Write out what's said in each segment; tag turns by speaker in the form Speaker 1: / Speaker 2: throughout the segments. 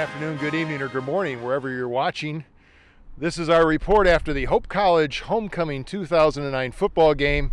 Speaker 1: afternoon, good evening, or good morning, wherever you're watching. This is our report after the Hope College Homecoming 2009 football game.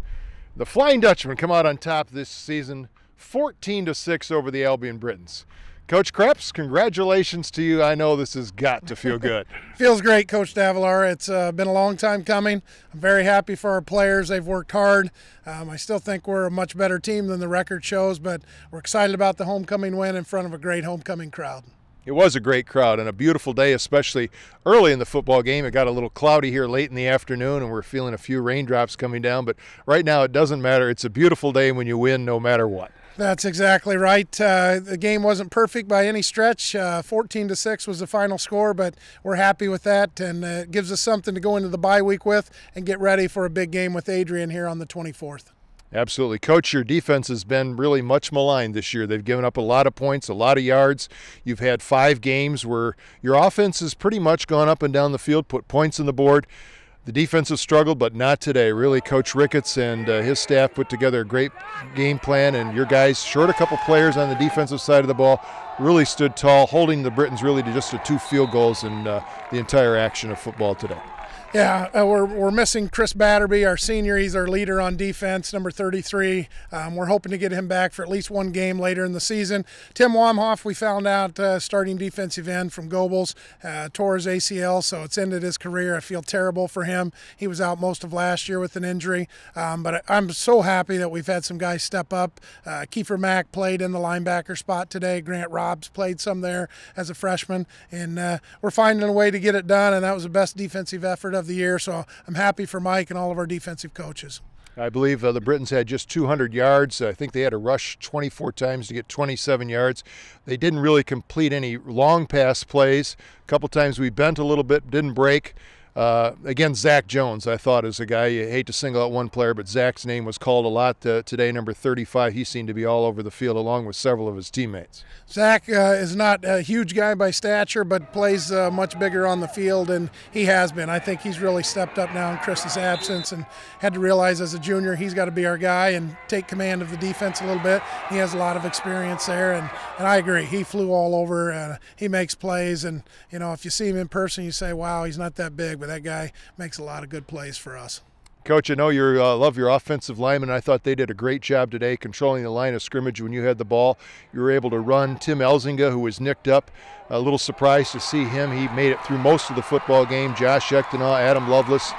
Speaker 1: The Flying Dutchmen come out on top this season, 14-6 over the Albion Britons. Coach Kreps, congratulations to you. I know this has got to feel good.
Speaker 2: Feels great, Coach Davilar. It's been a long time coming. I'm very happy for our players. They've worked hard. I still think we're a much better team than the record shows, but we're excited about the homecoming win in front of a great homecoming crowd.
Speaker 1: It was a great crowd and a beautiful day, especially early in the football game. It got a little cloudy here late in the afternoon, and we're feeling a few raindrops coming down. But right now it doesn't matter. It's a beautiful day when you win no matter what.
Speaker 2: That's exactly right. The game wasn't perfect by any stretch. 14-6 was the final score, but we're happy with that, and it gives us something to go into the bye week with and get ready for a big game with Adrian here on the 24th.
Speaker 1: Absolutely. Coach, your defense has been really much maligned this year. They've given up a lot of points, a lot of yards. You've had 5 games where your offense has pretty much gone up and down the field, put points on the board. The defense has struggled, but not today. Really, Coach Ricketts and his staff put together a great game plan, and your guys, short a couple players on the defensive side of the ball, really stood tall, holding the Britons really to just 2 field goals in the entire action of football today.
Speaker 2: Yeah, we're missing Chris Batterby, our senior. He's our leader on defense, number 33. We're hoping to get him back for at least one game later in the season. Tim Wamhoff, we found out, starting defensive end from Gobles, tore his ACL, so it's ended his career. I feel terrible for him. He was out most of last year with an injury, but I'm so happy that we've had some guys step up. Kiefer Mack played in the linebacker spot today. Grant Robbs played some there as a freshman, and we're finding a way to get it done, and that was the best defensive effort of the year, so I'm happy for Mike and all of our defensive coaches.
Speaker 1: I believe the Britons had just 200 yards. I think they had to rush 24 times to get 27 yards. They didn't really complete any long pass plays. A couple times we bent a little bit, didn't break. Again, Zach Jones, I thought, is a guy, you hate to single out one player, but Zach's name was called a lot today, number 35. He seemed to be all over the field along with several of his teammates.
Speaker 2: Zach is not a huge guy by stature, but plays much bigger on the field, and he has been. I think he's really stepped up now in Chris's absence and had to realize as a junior he's got to be our guy and take command of the defense a little bit. He has a lot of experience there, and I agree. He flew all over, and he makes plays, and you know, if you see him in person, you say, wow, he's not that big, but that guy makes a lot of good plays for us.
Speaker 1: Coach, I know you love your offensive linemen. I thought they did a great job today controlling the line of scrimmage when you had the ball. You were able to run Tim Elzinga, who was nicked up. A little surprised to see him. He made it through most of the football game. Josh Echtenaw, Adam Lovelace.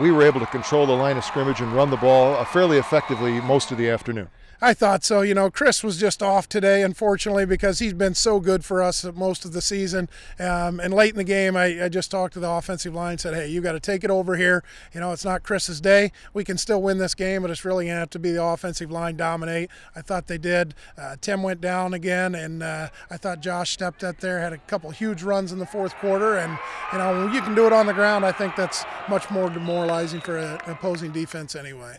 Speaker 1: We were able to control the line of scrimmage and run the ball fairly effectively most of the afternoon.
Speaker 2: I thought so. You know, Chris was just off today, unfortunately, because he's been so good for us most of the season. And late in the game, I just talked to the offensive line and said, hey, you got to take it over here. You know, it's not Chris's day. We can still win this game, but it's really going to have to be the offensive line dominate. I thought they did. Tim went down again, and I thought Josh stepped up there, had a couple huge runs in the fourth quarter. And, you know, when you can do it on the ground, I think that's much more demoralizing for an opposing defense anyway.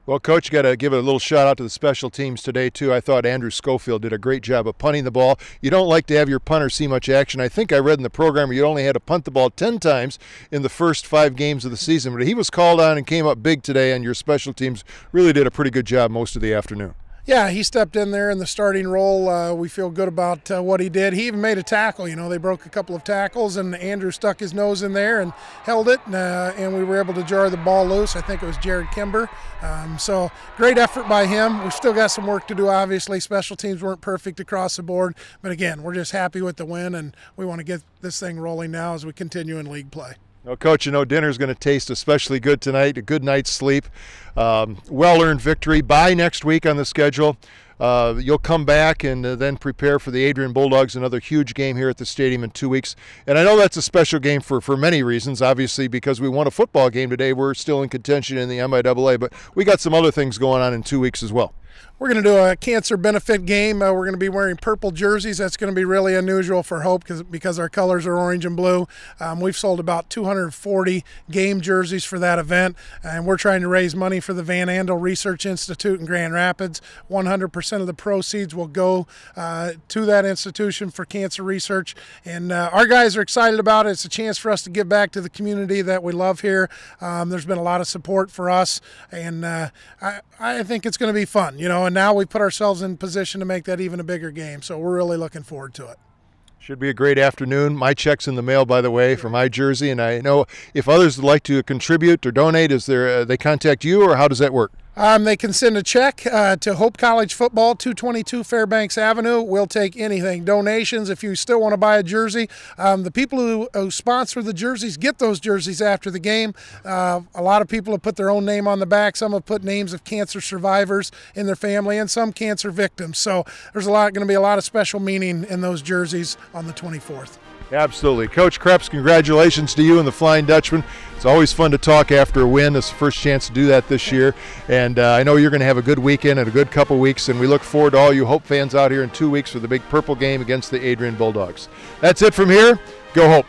Speaker 1: Well, Coach, got to give a little shout out to the special teams today, too. I thought Andrew Schofield did a great job of punting the ball. You don't like to have your punter see much action. I think I read in the program you only had to punt the ball 10 times in the first 5 games of the season. But he was called on and came up big today, and your special teams really did a pretty good job most of the afternoon.
Speaker 2: Yeah, he stepped in there in the starting role. We feel good about what he did. He even made a tackle. You know, they broke a couple of tackles, and Andrew stuck his nose in there and held it, and we were able to jar the ball loose. I think it was Jared Kimber. So great effort by him. We've still got some work to do, obviously. Special teams weren't perfect across the board. But, again, we're just happy with the win, and we want to get this thing rolling now as we continue in league play.
Speaker 1: Well, Coach, you know dinner's going to taste especially good tonight, a good night's sleep. Well-earned victory. Bye next week on the schedule. You'll come back and then prepare for the Adrian Bulldogs, another huge game here at the stadium in 2 weeks. And I know that's a special game for many reasons. Obviously, because we won a football game today, we're still in contention in the MIAA, but we got some other things going on in 2 weeks as well.
Speaker 2: We're going to do a cancer benefit game. We're going to be wearing purple jerseys. That's going to be really unusual for Hope because our colors are orange and blue. We've sold about 240 game jerseys for that event, and we're trying to raise money for the Van Andel Research Institute in Grand Rapids. 100% of the proceeds will go to that institution for cancer research, and our guys are excited about it. It's a chance for us to give back to the community that we love here. There's been a lot of support for us, and I think it's going to be fun, you know, and now we put ourselves in position to make that even a bigger game, so we're really looking forward to it.
Speaker 1: Should be a great afternoon. My check's in the mail, by the way, for my jersey, and I know if others would like to contribute or donate, is there they contact you, or how does that work?
Speaker 2: They can send a check to Hope College Football, 222 Fairbanks Avenue. We'll take anything. Donations, if you still want to buy a jersey. The people who sponsor the jerseys get those jerseys after the game. A lot of people have put their own name on the back. Some have put names of cancer survivors in their family and some cancer victims. So there's going to be a lot of special meaning in those jerseys on the 24th.
Speaker 1: Absolutely. Coach Kreps, congratulations to you and the Flying Dutchmen. It's always fun to talk after a win. It's the first chance to do that this year. And I know you're going to have a good weekend and a good couple weeks, and we look forward to all you Hope fans out here in 2 weeks for the big purple game against the Adrian Bulldogs. That's it from here. Go Hope.